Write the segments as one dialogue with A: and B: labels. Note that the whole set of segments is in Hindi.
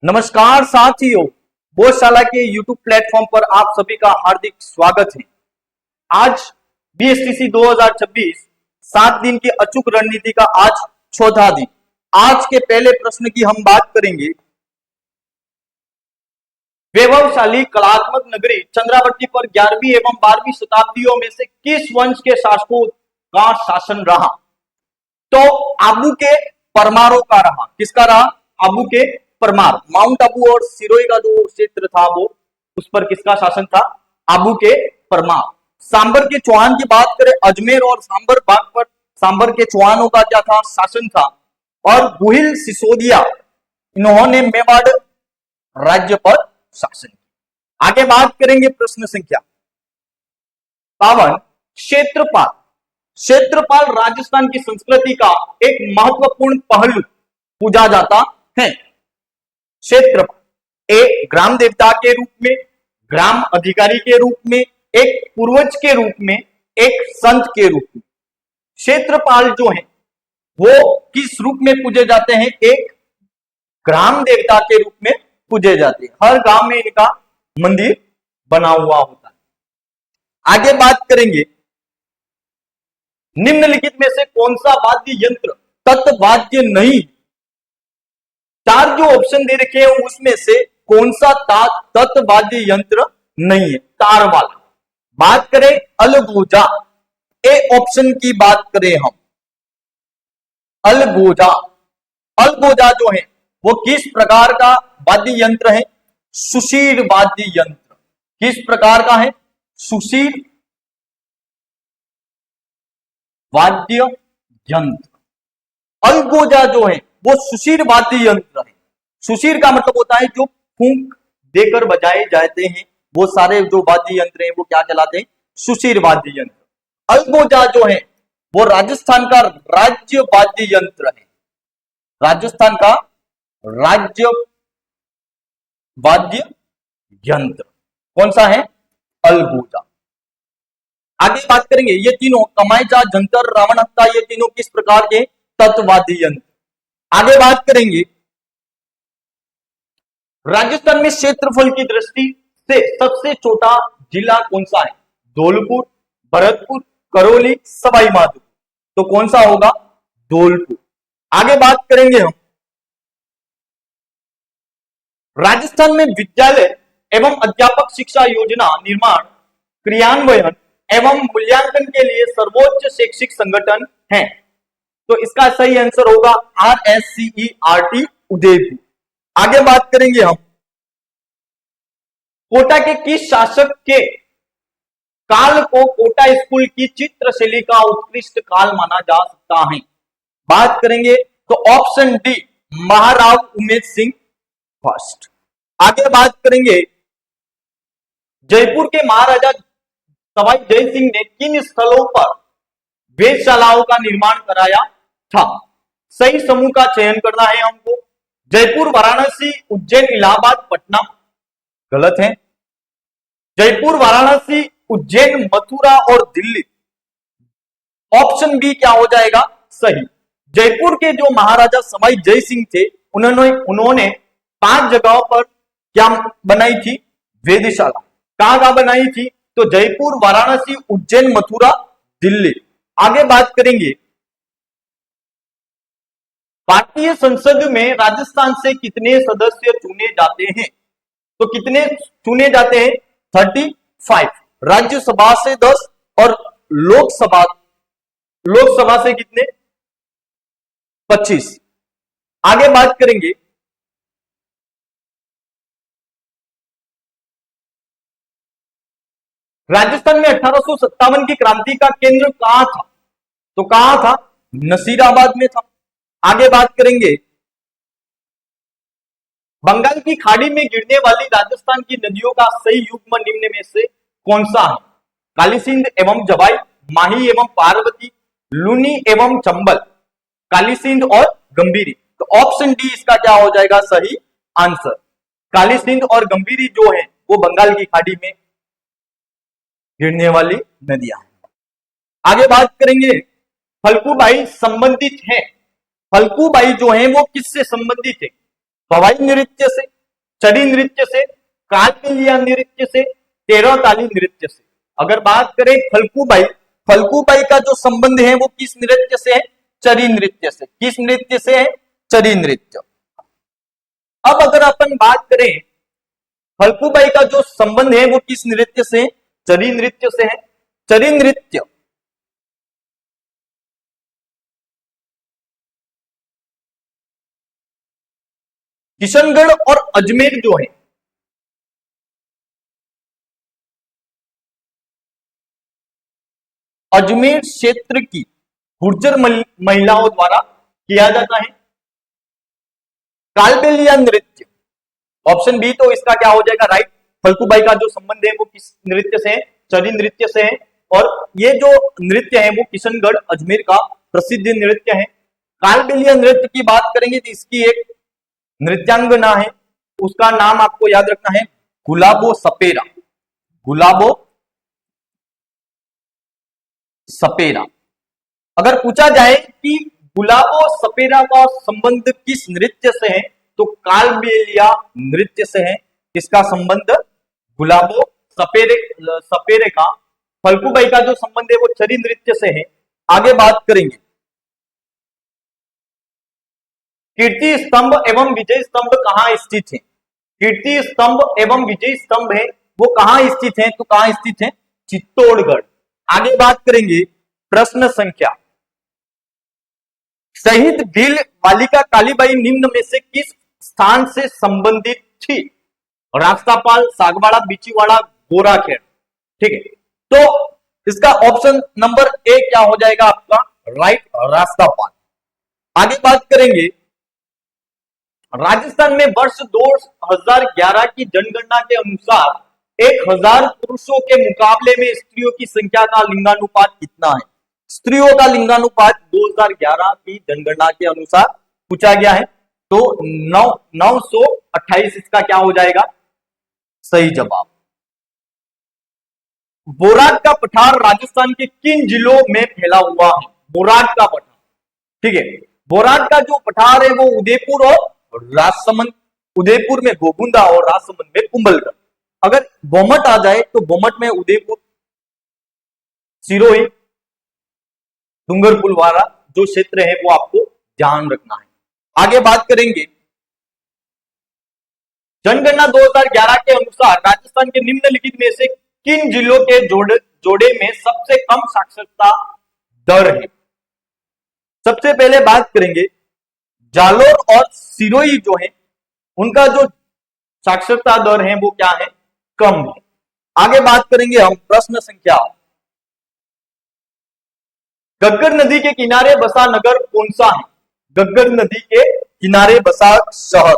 A: नमस्कार साथियों, बोधशाला के YouTube प्लेटफॉर्म पर आप सभी का हार्दिक स्वागत है। आज BSTC 2026 7 दिन की अचूक रणनीति का आज चौथा दिन। आज के पहले प्रश्न की हम बात करेंगे। वैभवशाली कलात्मक नगरी चंद्रावती पर 11वीं एवं 12वीं शताब्दियों में से किस वंश के शासकों का शासन रहा? तो आबू के परमारों का रहा। किसका रहा? आबू के परमार। माउंट आबू और सिरोही का जो क्षेत्र था वो उस पर किसका शासन था? आबू के परमार। सांबर के चौहान की बात करें, अजमेर और सांबर बाग पर सांबर के चौहानों का क्या था? शासन था। और गुहिल सिसोदिया, इन्होंने मेवाड़ राज्य पर शासन किया। आगे बात करेंगे प्रश्न संख्या 52। क्षेत्रपाल। क्षेत्रपाल राजस्थान की संस्कृति का एक महत्वपूर्ण पहलू पूजा जाता है। क्षेत्रपाल एक ग्राम देवता के रूप में, ग्राम अधिकारी के रूप में, एक पूर्वज के रूप में, एक संत के रूप में। क्षेत्रपाल जो है वो किस रूप में पूजे जाते हैं? एक ग्राम देवता के रूप में पूजे जाते हैं। हर गांव में इनका मंदिर बना हुआ होता है। आगे बात करेंगे, निम्नलिखित में से कौन सा वाद्य यंत्र तत्वाद्य नहीं? चार जो ऑप्शन दे रखे हैं उसमें से कौन सा तत्वाद्य यंत्र नहीं है? तार वाला। बात करें अलगोजा, ए ऑप्शन की बात करें हम, अलगोजा। अलगोजा जो है वो किस प्रकार का वाद्य यंत्र है? सुशीर वाद्य यंत्र। किस प्रकार का है? सुशीर वाद्य यंत्र। अलगोजा जो है वो सुशीर वाद्य यंत्र है। सुशीर का मतलब होता है जो फूंक देकर बजाए जाते हैं, वो सारे जो वाद्य यंत्र हैं वो क्या कहलाते हैं? सुशीर वाद्य यंत्र। अलगोजा जो है वो राजस्थान का राज्य वाद्य यंत्र है। राजस्थान का राज्य वाद्य यंत्र कौन सा है? अलगोजा। आगे बात करेंगे, ये तीनों कमाईचा, जंतर, रावण हत्ता, ये तीनों किस प्रकार के तत्वाद्य यंत्र? आगे बात करेंगे, राजस्थान में क्षेत्रफल की दृष्टि से सबसे छोटा जिला कौन सा है? धौलपुर, भरतपुर, करौली, सवाई माधोपुर। तो कौन सा होगा? धौलपुर। आगे बात करेंगे हम, राजस्थान में विद्यालय एवं अध्यापक शिक्षा योजना निर्माण, क्रियान्वयन एवं मूल्यांकन के लिए सर्वोच्च शैक्षिक संगठन है। तो इसका सही आंसर होगा RSCERT उदयपुर। आगे बात करेंगे हम, कोटा के किस शासक के काल को कोटा स्कूल की चित्रशैली का उत्कृष्ट काल माना जा सकता है? बात करेंगे तो option D, Maharao Umed Singh first. आगे बात करेंगे, जयपुर के महाराजा सवाई जय सिंह ने किन स्थलों पर वेधशालाओं का निर्माण कराया था? सही समूह का चयन करना है हमको। जयपुर, वाराणसी, उज्जैन, इलाहाबाद, पटना। गलत है। जयपुर, वाराणसी, उज्जैन, मथुरा और दिल्ली। ऑप्शन बी क्या हो जाएगा? सही। जयपुर के जो महाराजा सवाई जय सिंह थे उन्होंने 5 जगहों पर क्या बनाई थी? वेधशाला। कहां बनाई थी? तो जयपुर, वाराणसी, उज्जैन, मथुरा, दिल्ली। आगे बात करेंगे, भारतीय संसद में राजस्थान से कितने सदस्य चुने जाते हैं? तो कितने चुने जाते हैं? 35। राज्यसभा से 10 और लोकसभा से कितने? 25। आगे बात करेंगे, राजस्थान में 1857 की क्रांति का केंद्र कहां था? तो कहां था? नसीराबाद में था। आगे बात करेंगे, बंगाल की खाड़ी में गिरने वाली राजस्थान की नदियों का सही युग्म निम्न में से कौन सा है? काली सिंध एवं जवाई, माही एवं पार्वती, लूनी एवं चंबल, काली सिंध और गंभीरी। तो ऑप्शन डी इसका क्या हो जाएगा? सही आंसर। काली सिंध और गंभीरी जो है वो बंगाल की खाड़ी में गिरने वाली नदियां हैं। आगे बात करेंगे, फल्गुबाई संबंधित है। फल्गुबाई जो है वो किससे संबंधित है? पवाई नृत्य से, चड़ी नृत्य से, कालबेलिया नृत्य से, तेरह ताली नृत्य से। अगर बात करें फल्गुबाई, फल्गुबाई का जो संबंध है वो किस नृत्य से है? चरी नृत्य से। किस नृत्य से है? चरी नृत्य। अब अगर अपन बात करें फल्गुबाई का जो संबंध है वो किस नृत्य से है? चरी नृत्य से है। चरी नृत्य किशनगढ़ और अजमेर जो है, अजमेर क्षेत्र की गुर्जर महिलाओं द्वारा किया जाता है। कालबेलिया नृत्य, ऑप्शन बी तो इसका क्या हो जाएगा? राइट। फल्गुबाई का जो संबंध है वो किस नृत्य से है? चरी नृत्य से है। और ये जो नृत्य है वो किशनगढ़ अजमेर का प्रसिद्ध नृत्य है। कालबेलिया नृत्य की बात करेंगे तो इसकी एक नृत्यांगना है, उसका नाम आपको याद रखना है गुलाबो सपेरा। गुलाबो सपेरा। अगर पूछा जाए कि गुलाबो सपेरा का संबंध किस नृत्य से है तो कालबेलिया नृत्य से है। इसका संबंध गुलाबो सपेरे का। फल्गुबाई का जो संबंध है वो चरी नृत्य से है। आगे बात करेंगे कीर्ति स्तंभ एवं विजय स्तंभ कहां स्थित है? कीर्ति स्तंभ एवं विजय स्तंभ है वो कहां स्थित है? तो कहां स्थित है? चित्तौड़गढ़। आगे बात करेंगे प्रश्न संख्या, शहीद भील बालिका कालीबाई निम्न में से किस स्थान से संबंधित थी? रास्तापाल, सागवाड़ा, बिचीवाड़ा, गोराखेड़। ठीक है, तो इसका ऑप्शन नंबर ए क्या हो जाएगा आपका? राइट, रास्तापाल। आगे बात करेंगे राजस्थान में वर्ष 2011 की जनगणना के अनुसार 1000 पुरुषों के मुकाबले में स्त्रियों की संख्या का लिंगानुपात कितना है? स्त्रियों का लिंगानुपात 2011 की जनगणना के अनुसार पूछा गया है, तो 928 इसका क्या हो जाएगा? सही जवाब। बोराट का पठार राजस्थान के किन जिलों में फैला हुआ है? बोराट का पठार, ठीक है, बोराट का जो पठार है वो उदयपुर और राजसमंद, उदयपुर में गोबुंदा और राजसमंद में कुंभलगढ़। अगर बोमट आ जाए तो बोमट में उदयपुर, सिरोही, डूंगरपुरवाड़ा जो क्षेत्र है वो आपको ध्यान रखना है। आगे बात करेंगे जनगणना 2011 के अनुसार राजस्थान के निम्नलिखित में से किन जिलों के जोड़े में सबसे कम साक्षरता दर है? सबसे पहले बात करेंगे जालोर और सिरोही जो है उनका जो साक्षरता दर है वो क्या है? कम है। आगे बात करेंगे हम प्रश्न संख्या, गग्गर नदी के किनारे बसा नगर कौन सा है? गग्गर नदी के किनारे बसा शहर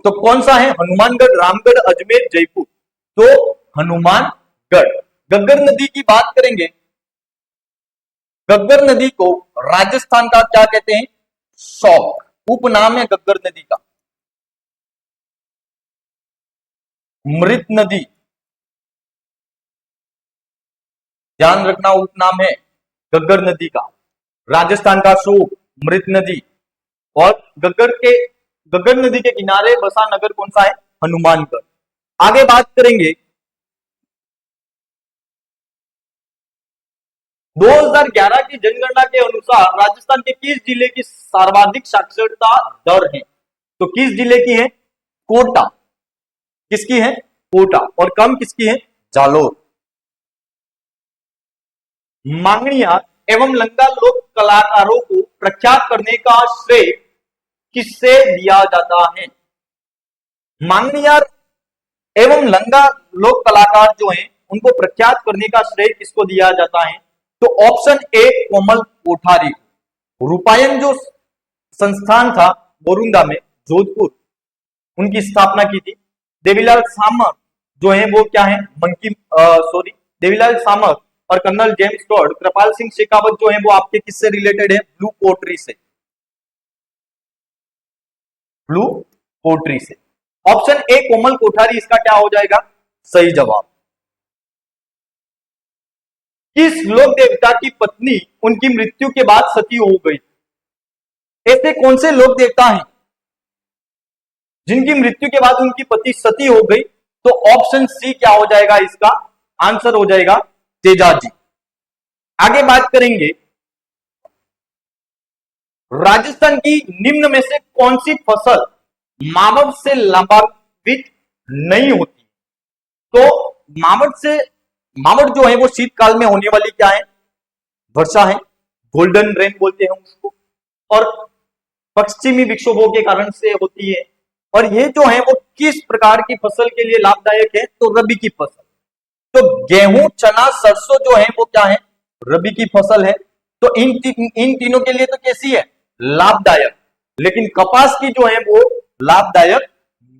A: तो कौन सा है? हनुमानगढ़, रामगढ़, अजमेर, जयपुर। तो हनुमानगढ़। गग्गर नदी की बात करेंगे, गग्गर नदी को राजस्थान का क्या कहते हैं? शौक, उपनाम है गग्गर नदी का। मृत नदी, ध्यान रखना, उपनाम है गग्गर नदी का। राजस्थान का शोक, मृत नदी। और गग्गर नदी के किनारे बसा नगर कौन सा है? हनुमानगढ़। आगे बात करेंगे 2011 की जनगणना के अनुसार राजस्थान के किस जिले की सर्वाधिक साक्षरता दर है? तो किस जिले की है? कोटा। किसकी है? कोटा। और कम किसकी है? जालोर। मांगणियार एवं लंगा लोक कलाकारों को प्रख्यात करने का श्रेय किससे दिया जाता है? मांगणियार एवं लंगा लोक कलाकार जो हैं उनको प्रख्यात करने का श्रेय किसको दिया जाता है? तो ऑप्शन ए कोमल कोठारी। रूपायन जो संस्थान था बोरुंदा में, जोधपुर, उनकी स्थापना की थी। देवीलाल सामर जो है वो क्या है? देवीलाल सामर और कर्नल जेम्स टॉड, कृपाल सिंह शेखावत जो है वो आपके किससे रिलेटेड है? ब्लू पोट्री से। ब्लू पोट्री से। ऑप्शन ए कोमल कोठारी इसका क्या हो जाएगा? सही जवाब। किस लोक देवता की पत्नी उनकी मृत्यु के बाद सती हो गई? ऐसे कौन से लोक देवता हैं जिनकी मृत्यु के बाद उनकी पति सती हो गई। तो ऑप्शन सी क्या हो जाएगा, इसका आंसर हो जाएगा तेजाजी। आगे बात करेंगे, राजस्थान की निम्न में से कौन सी फसल मावठ से लाभान्वित नहीं होती। तो मावठ जो है वो शीतकाल में होने वाली क्या है, वर्षा है, गोल्डन रेन बोलते हैं उसको, और पश्चिमी विक्षोभों के कारण से होती है। और ये जो है वो किस प्रकार की फसल के लिए लाभदायक है, तो रबी की फसल। तो गेहूं, चना, सरसों जो है वो क्या है, रबी की फसल है। तो इन तीनों के लिए तो कैसी है, लाभदायक। लेकिन कपास की जो है वो लाभदायक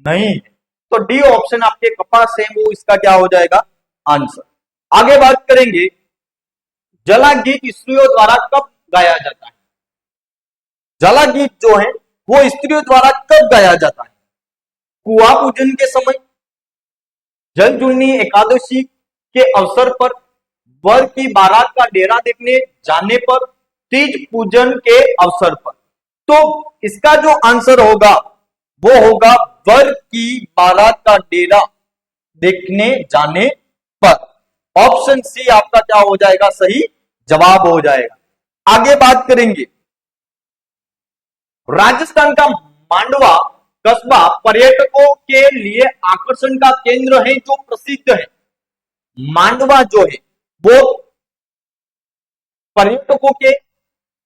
A: नहीं है। तो डी ऑप्शन आपके कपास है वो इसका क्या हो जाएगा, आंसर। आगे बात करेंगे, जला गीत स्त्रियों द्वारा कब गाया जाता है। जला गीत जो है वो स्त्रियों द्वारा कब गाया जाता है, कुआं पूजन के समय, जल जुड़नी एकादशी के अवसर पर, वर की बारात का डेरा देखने जाने पर, तीज पूजन के अवसर पर। तो इसका जो आंसर होगा वो होगा वर की बारात का डेरा देखने जाने पर। ऑप्शन सी आपका क्या हो जाएगा, सही जवाब हो जाएगा। आगे बात करेंगे, राजस्थान का मांडवा कस्बा पर्यटकों के लिए आकर्षण का केंद्र है जो प्रसिद्ध है। मांडवा जो है वो पर्यटकों के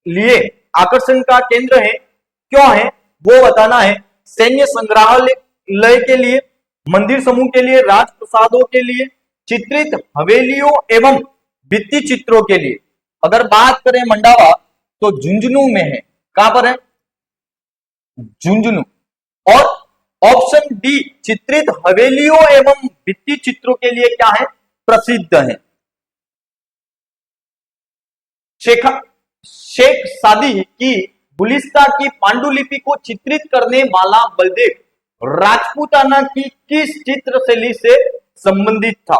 A: लिए आकर्षण का केंद्र है, क्यों है वो बताना है। सैन्य संग्रहालय के लिए, मंदिर समूह के लिए, राजप्रसादों के लिए, चित्रित हवेलियों एवं भित्ति चित्रों के लिए। अगर बात करें मंडावा तो झुंझुनू में है, कहां पर है, झुंझुनू। और ऑप्शन डी चित्रित हवेलियों एवं भित्ति चित्रों के लिए क्या है, प्रसिद्ध है। शेख सादी की गुलिस्ता की पांडुलिपि को चित्रित करने वाला बलदेव राजपूताना की किस चित्र शैली से संबंधित था।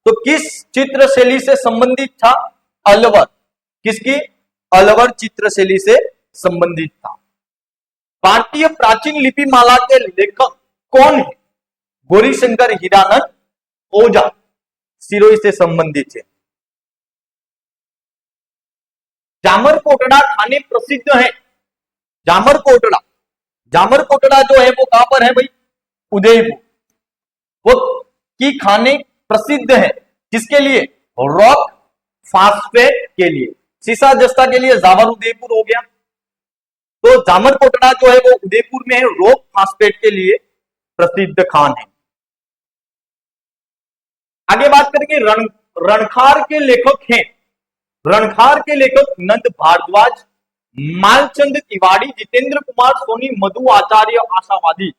A: तो किस चित्र शैली से संबंधित था, अलवर। किसकी, अलवर चित्र शैली से संबंधित था। भारतीय प्राचीन लिपि माला के लेखक कौन है, गौरीशंकर हीरानंद ओझा सिरोही से संबंधित है। जामरकोटड़ा खाने प्रसिद्ध है, जामरकोटड़ा जो है वो कहां पर है भाई, उदयपुर। वो की खाने प्रसिद्ध है किसके लिए, रॉक फास्फेट के लिए। सीसा जस्ता के लिए जावर उदयपुर हो गया। तो जामरकोटड़ा जो है वो उदयपुर में है, रॉक फास्फेट के लिए प्रसिद्ध खान है। आगे बात करेंगे, रणखार के लेखक हैं, रणखार के लेखक नंद भारद्वाज, मालचंद तिवारी, जितेंद्र कुमार सोनी, मधु आचार्य, आशावादी।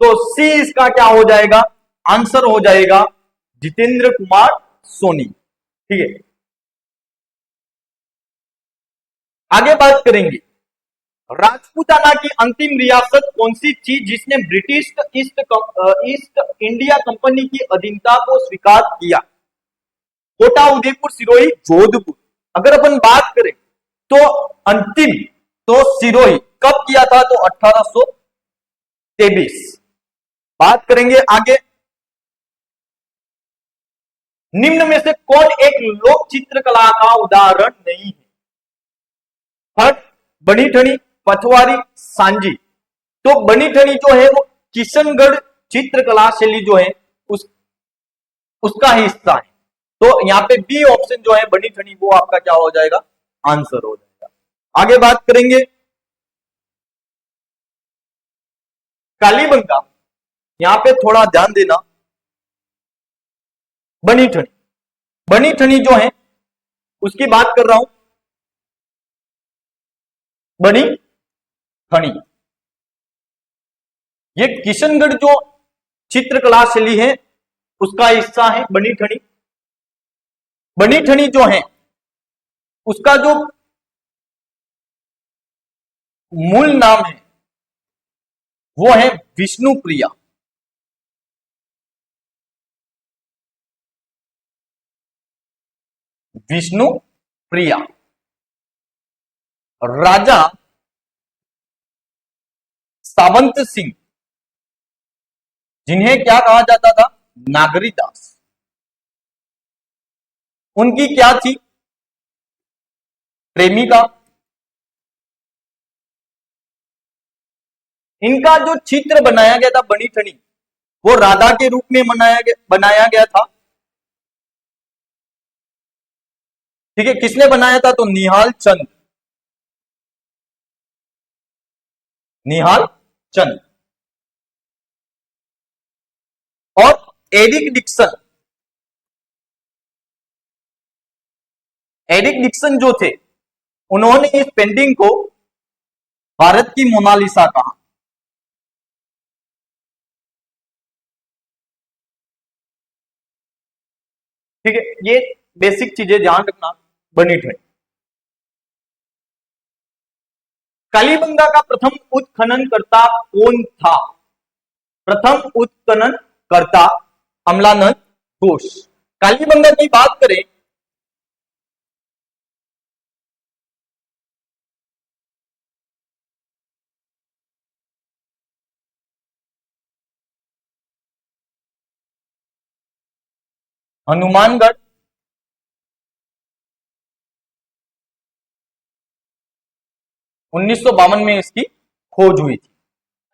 A: तो सी इसका क्या हो जाएगा, आंसर हो जाएगा जितेंद्र कुमार सोनी। ठीक है, आगे बात करेंगे, राजपूताना की अंतिम रियासत कौन सी थी जिसने ब्रिटिश ईस्ट इंडिया कंपनी की अधीनता को स्वीकार किया। कोटा, उदयपुर, सिरोही, जोधपुर। अगर अपन बात करें तो अंतिम तो सिरोही, कब किया था, तो 1823। बात करेंगे आगे, निम्न में से कौन एक लोक चित्रकला का उदाहरण नहीं है। हट, बनी ठनी, पथवारी, सांझी। तो बनी ठनी जो है वो किशनगढ़ चित्रकला शैली जो है उसका ही हिस्सा है। तो यहां पे बी ऑप्शन जो है बनी ठनी, वो आपका क्या हो जाएगा, आंसर हो जाएगा। आगे बात करेंगे, कालीबंगा, यहां पे थोड़ा ध्यान देना। बनी ठनी जो है उसकी बात कर रहा हूं, बनी ठनी। ये किशनगढ़ जो चित्रकला शैली है उसका हिस्सा है बनी ठनी। बनी ठनी जो है उसका जो मूल नाम है वो है विष्णुप्रिया। विष्णुप्रिया। राजा सावंत सिंह जिन्हें क्या कहा जाता था? नागरीदास। उनकी क्या थी? प्रेमिका। इनका जो चित्र बनाया गया था बनी ठनी, वो राधा के रूप में बनाया गया था। ठीक है, किसने बनाया था? तो निहाल चंद। निहाल चंद। और एरिक डिक्सन। एरिक डिक्सन जो थे, उन्होंने इस पेंटिंग को भारत की मोनालिसा कहा। ठीक है, ये बेसिक चीजें ध्यान रखना बनी ठनी। कालीबंगा का प्रथम उत्खनन करता कौन था? प्रथम उत्खनन करता अमलानंद घोष। कालीबंगा की बात करें हनुमानगढ़, 1952 में इसकी खोज हुई थी।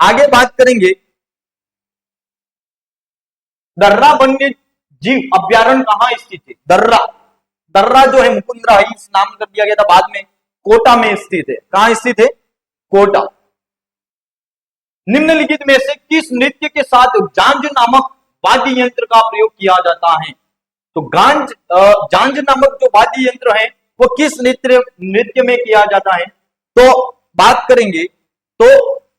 A: आगे बात करेंगे दर्रा वन्य जीव अभ्यारण्य कहां स्थित है? दर्रा। दर्रा जो है मुकुंदरा हिल्स नाम कर दिया गया था बाद में, कोटा में स्थित है। कहां स्थित है? कोटा। निम्नलिखित में से किस नृत्य के साथ जांज नामक वाद्य यंत्र का प्रयोग किया जाता है? तो जांज नामक जो वाद्य यंत्र है वो किस नृत्य में किया जाता है? तो बात करेंगे तो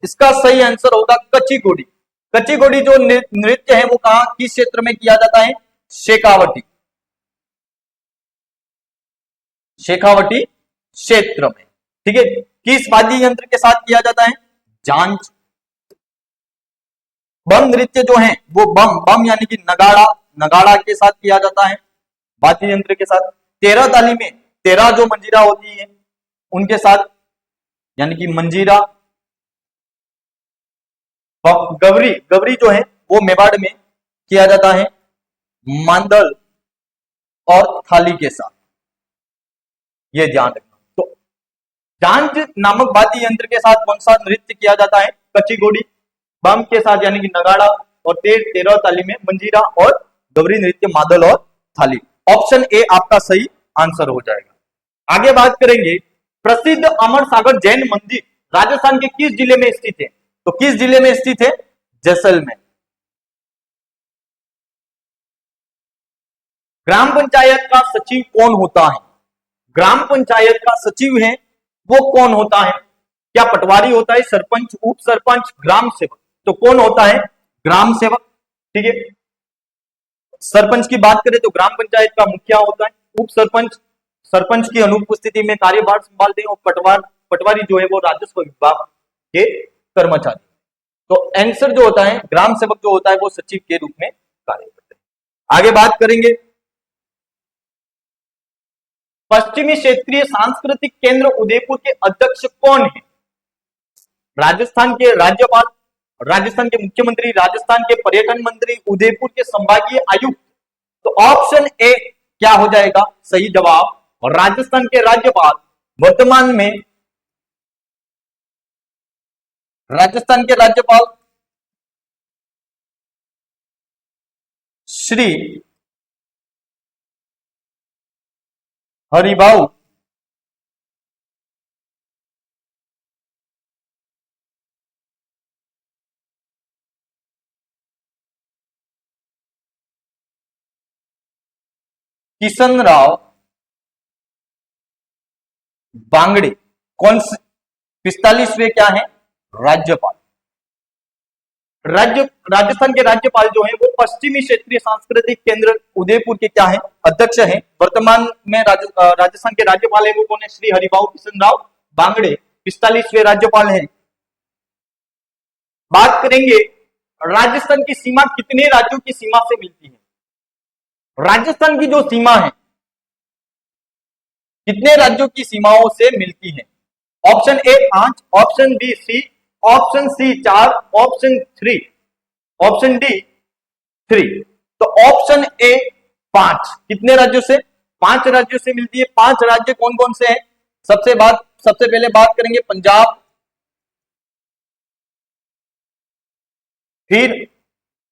A: इसका सही आंसर होगा कच्ची घोड़ी। कच्ची घोड़ी जो नृत्य है वो कहां, किस क्षेत्र में किया जाता है? शेखावटी। शेखावटी क्षेत्र में। ठीक है, किस वाद्य यंत्र के साथ किया जाता है? जांज। बम नृत्य जो है वो बम यानी कि नगाड़ा के साथ किया जाता है, वाद्य यंत्र के साथ। 13 ताली में 13 जो मंजीरा होती है उनके साथ, यानी कि मंजीरा। गवरी जो है वो मेवाड़ में किया जाता है, मांदल और थाली के साथ। ये ध्यान रखना। तो जांज नामक वाद्य यंत्र के साथ कौन सा नृत्य किया जाता है? कच्ची घोड़ी। बम के साथ यानी कि नगाड़ा, और 13 ताली में मंजीरा, और गवरी नृत्य मादल और थाली। ऑप्शन ए आपका सही आंसर हो जाएगा। आगे बात करेंगे प्रसिद्ध अमर सागर जैन मंदिर राजस्थान के किस जिले में स्थित है? तो किस जिले में स्थित है? जैसलमेर। ग्राम पंचायत का सचिव कौन होता है? ग्राम पंचायत का सचिव है वो कौन होता है? क्या पटवारी होता है, सरपंच, उप सरपंच, ग्राम सेवक? तो कौन होता है? ग्राम सेवक। ठीक है, सरपंच की बात करें तो ग्राम पंचायत का मुखिया होता है, उप सरपंच सरपंच की अनुपस्थिति में कार्यभार संभालते हैं, और पटवारी जो है वो राजस्व विभाग के कर्मचारी। तो आंसर जो होता है, ग्राम सेवक जो होता है वो सचिव के रूप में कार्य करते हैं। आगे बात करेंगे पश्चिमी क्षेत्रीय सांस्कृतिक केंद्र उदयपुर के अध्यक्ष कौन है? राजस्थान के राज्यपाल, राजस्थान के मुख्यमंत्री, राजस्थान के पर्यटन मंत्री, उदयपुर के संभागीय आयुक्त। तो ऑप्शन ए क्या हो जाएगा सही जवाब? और राजस्थान के राज्यपाल वर्तमान में, राजस्थान के राज्यपाल श्री हरिभाऊ किशनराव बांगड़े कौन से 45वें क्या है? राज्यपाल। राजस्थान के राज्यपाल जो है वो पश्चिमी क्षेत्रीय सांस्कृतिक केंद्र उदयपुर के क्या है? अध्यक्ष हैं। वर्तमान में राजस्थान के राज्यपाल है वो कौन है? श्री हरिभाऊ किशनराव बांगड़े 45वें राज्यपाल हैं। बात करेंगे राजस्थान की सीमा कितने राज्यों की सीमा से मिलती है? राजस्थान की जो सीमा है कितने राज्यों की सीमाओं से मिलती है? Option A 5, option B C, option C 4, option 3, option D 3। तो ऑप्शन ए 5 कितने राज्यों से? 5 राज्यों से मिलती है। 5 राज्य कौन कौन से हैं? सबसे पहले बात करेंगे पंजाब, फिर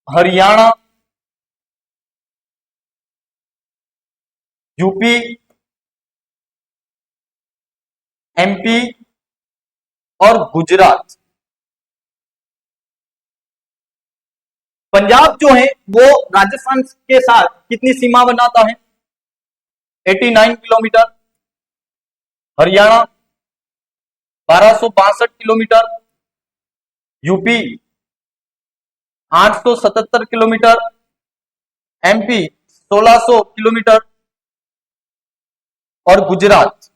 A: हरियाणा, यूपी, एमपी और गुजरात। पंजाब जो है वो राजस्थान के साथ कितनी सीमा बनाता है? 89 kilometre. Haryana 1262 kilometre, UP 877 kilometre, MP 1600 kilometre और गुजरात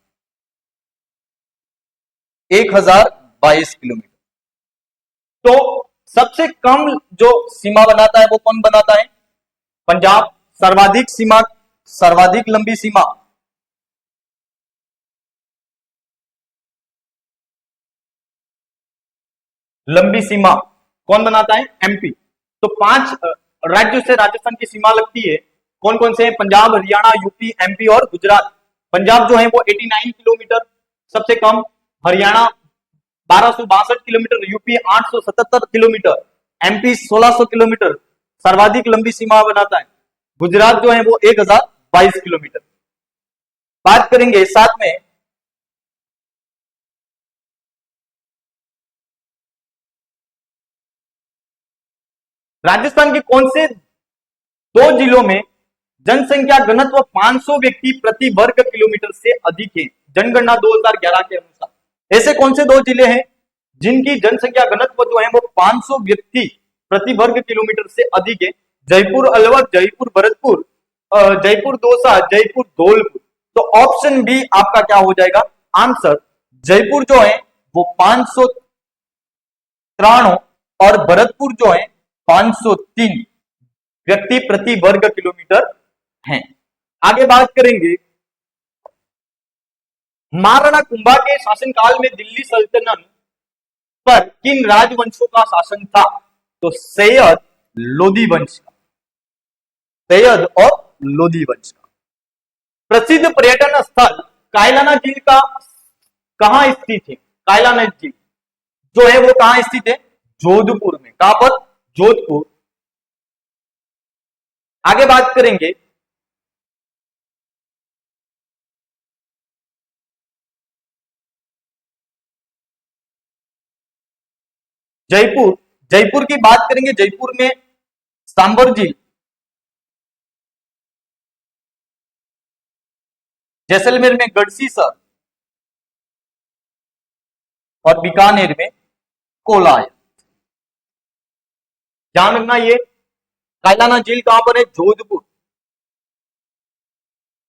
A: 1022 किलोमीटर। तो सबसे कम जो सीमा बनाता है वो कौन बनाता है? पंजाब। सर्वाधिक लंबी सीमा कौन बनाता है? एमपी। तो 5 राज्यों से राजस्थान की सीमा लगती है। कौन कौन से हैं? पंजाब, हरियाणा, यूपी, एमपी और गुजरात। पंजाब जो है वो 89 किलोमीटर सबसे कम, Haryana 1262 kilometre, UP 877 kilometre, MP 1600 kilometre सर्वाधिक लंबी सीमा बनाता है। गुजरात जो है वो 1022 किलोमीटर। बात करेंगे साथ में राजस्थान के कौन से 2 जिलों में जनसंख्या घनत्व 500 व्यक्ति प्रति वर्ग किलोमीटर से अधिक है, जनगणना 2011 के अनुसार। ऐसे कौन से 2 जिले हैं जिनकी जनसंख्या घनत्व जो है वो 500 व्यक्ति प्रति वर्ग किलोमीटर से अधिक है? जयपुर अलवर, जयपुर भरतपुर, जयपुर दौसा, जयपुर धौलपुर। तो ऑप्शन बी आपका क्या हो जाएगा आंसर? जयपुर जो है वो 593 और भरतपुर जो है 503 व्यक्ति प्रति वर्ग किलोमीटर हैं। आगे बात करेंगे महाराणा कुंभा के शासनकाल में दिल्ली सल्तनत पर किन राजवंशों का शासन था? तो सैयद लोधी वंश का, सैयद और लोधी वंश का। प्रसिद्ध पर्यटन स्थल कायलाना झील का कहां स्थित है? कायलाना झील जो है वो कहां स्थित है? जोधपुर में। कहां पर? जोधपुर। आगे बात करेंगे जयपुर। जयपुर की बात करेंगे, जयपुर में सांबर झील, जैसलमेर में गढ़सीसर और बीकानेर में कोलायत। ध्यान रखना ये कायलाना झील कहां पर है? जोधपुर।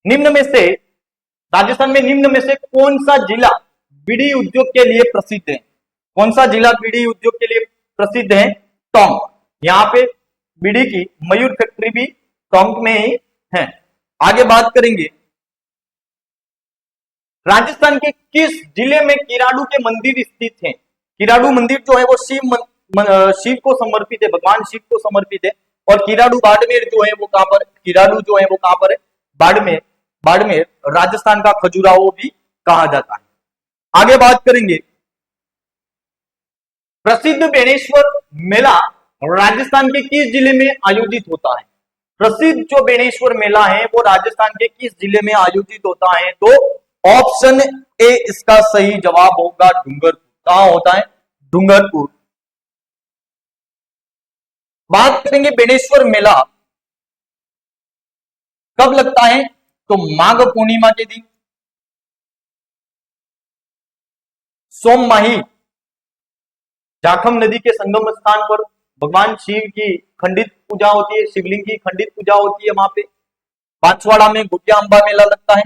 A: निम्न में से राजस्थान में निम्न में से कौन सा जिला बीड़ी उद्योग के लिए प्रसिद्ध है? कौन सा जिला बीड़ी उद्योग के लिए प्रसिद्ध है? टोंक। यहां पे बीड़ी की मयूर फैक्ट्री भी टोंक में ही है। आगे बात करेंगे राजस्थान के किस जिले में किराडू के मंदिर स्थित हैं? किराडू मंदिर जो है वो शिव को समर्पित है, भगवान शिव को समर्पित है। और किराडू बाड़मेर जो है वो कहां पर? किराडू जो है वो कहां पर है? बाड़मेर। बाड़मेर राजस्थान का खजुराहो भी कहा जाता है। आगे बात करेंगे प्रसिद्ध बेणेश्वर मेला राजस्थान के किस जिले में आयोजित होता है? प्रसिद्ध जो बेणेश्वर मेला है वो राजस्थान के किस जिले में आयोजित होता है? तो ऑप्शन ए इसका सही जवाब होगा डूंगरपुर। कहां होता है? डूंगरपुर। बात करेंगे बेणेश्वर मेला कब लगता है? तो माघ पूर्णिमा के दिन, सोममाही जाखम नदी के संगम स्थान पर भगवान शिव की खंडित पूजा होती है, शिवलिंग की खंडित पूजा होती है वहां पे। बांसवाड़ा में घुटिया अंबा मेला लगता है,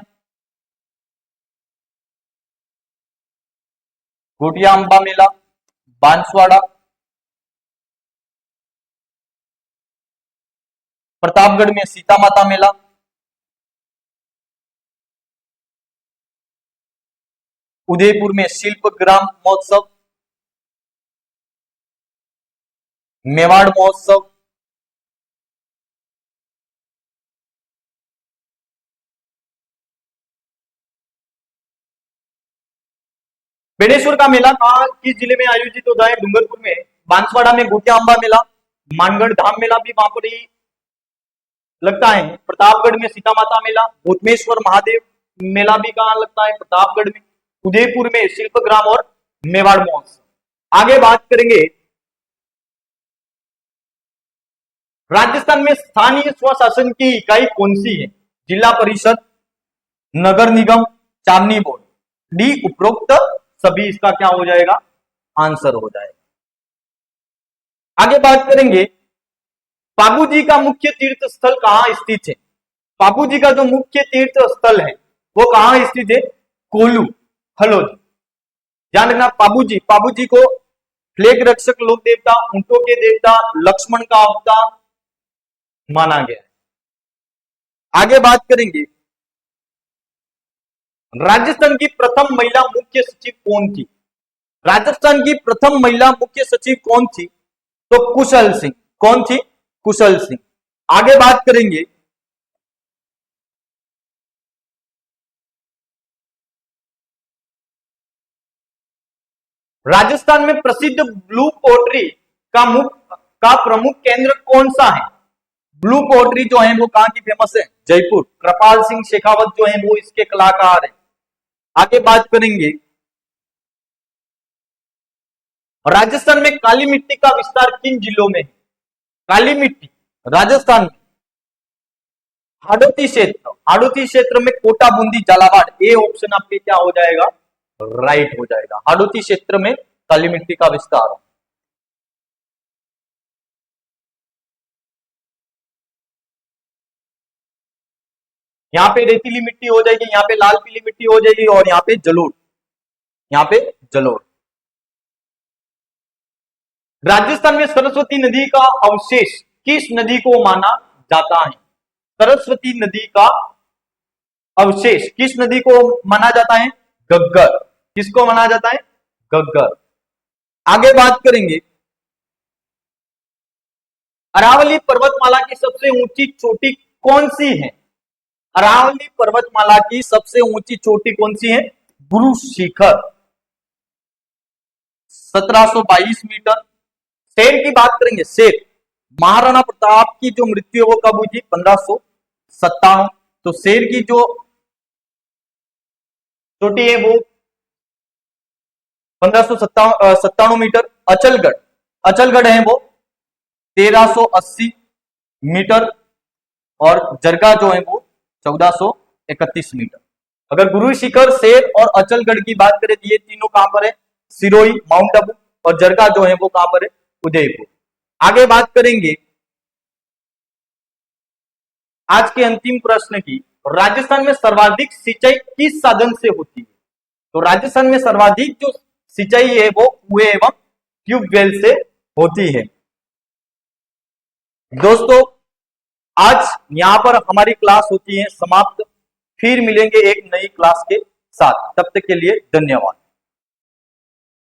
A: घुटिया अंबा मेला बांसवाड़ा। प्रतापगढ़ में सीता माता मेला, उदयपुर में शिल्प ग्राम महोत्सव, मेवाड़ महोत्सव पेड़ेश्वर का मेला कहाँ किस जिले में आयोजित होता है? डूंगरपुर में। बांसवाड़ा में गोटिया अंबा मेला, मानगढ़ धाम मेला भी वहां पर ही लगता है। प्रतापगढ़ में सीता माता मेला, भूतमेश्वर महादेव मेला भी कहाँ लगता है? प्रतापगढ़ में। उदयपुर में शिल्पग्राम और मेवाड़ महोत्सव। आगे बात करेंगे, राजस्थान में स्थानीय स्वशासन की इकाई कौन सी है? जिला परिषद, नगर निगम, चांदनी बोर्ड। डी उपरोक्त सभी इसका क्या हो जाएगा? आंसर हो जाएगा। आगे बात करेंगे, पाबू जी का मुख्य तीर्थ स्थल कहां स्थित है? पाबू जी का जो मुख्य तीर्थ स्थल है वो कहां स्थित है? कोल्लू, हलोद। ध्यान रखना, पाबू जी को फ्लैग रक्षक, लोक देवता, ऊंटों के देवता, लक्ष्मण का अवतार माना गया है। आगे बात करेंगे, राजस्थान की प्रथम महिला मुख्य सचिव कौन थी? राजस्थान की प्रथम महिला मुख्य सचिव कौन थी? तो कुशल सिंह। कौन थी? कुशल सिंह। आगे बात करेंगे, राजस्थान में प्रसिद्ध ब्लू पोट्री का प्रमुख केंद्र कौन सा है? ब्लू पोट्री जो है वो कहां की फेमस है? जयपुर। कृपाल सिंह शेखावत जो है वो इसके कलाकार है। आगे बात करेंगे, राजस्थान में काली मिट्टी का विस्तार किन जिलों में है? काली मिट्टी राजस्थान में हाड़ौती क्षेत्र में कोटा, बूंदी, झालावाड़। ए ऑप्शन आपके क्या हो जाएगा? राइट हो जाएगा। हाड़ौती क्षेत्र में काली मिट्टी का विस्तार है। यहाँ पे रेतीली मिट्टी हो जाएगी, यहाँ पे लाल पीली मिट्टी हो जाएगी और यहाँ पे जलोढ़, यहाँ पे जलोढ़। राजस्थान में सरस्वती नदी का अवशेष किस नदी को माना जाता है? सरस्वती नदी का अवशेष किस नदी को माना जाता है? घग्गर। किसको माना जाता है? घग्गर। आगे बात करेंगे, अरावली पर्वतमाला की सबसे ऊंची चोटी कौन सी है? अरावली पर्वतमाला की सबसे ऊंची चोटी कौन सी है? गुरु शिखर, 1722 मीटर। शेर की बात करेंगे, शेर महाराणा प्रताप की जो मृत्यु है वो कब हुई थी? 1557। तो शेर की जो चोटी है वो 1597 मीटर। अचलगढ़ है वो 1380 मीटर और जरगा जो है वो 1431 मीटर। अगर गुरु शिखर, शेर और अचलगढ़ की बात करें तो ये तीनों कहां पर है? सिरोही, माउंट आबू, और जरगा जो है वो कहां पर है? उदयपुर। आगे बात करेंगे आज के अंतिम प्रश्न की, राजस्थान में सर्वाधिक सिंचाई किस साधन से होती है? तो राजस्थान में सर्वाधिक जो सिंचाई है वो कुएं एवं ट्यूबवेल से होती है। दोस्तों आज यहां पर हमारी क्लास होती है समाप्त। फिर मिलेंगे एक नई क्लास के साथ, तब तक के लिए धन्यवाद।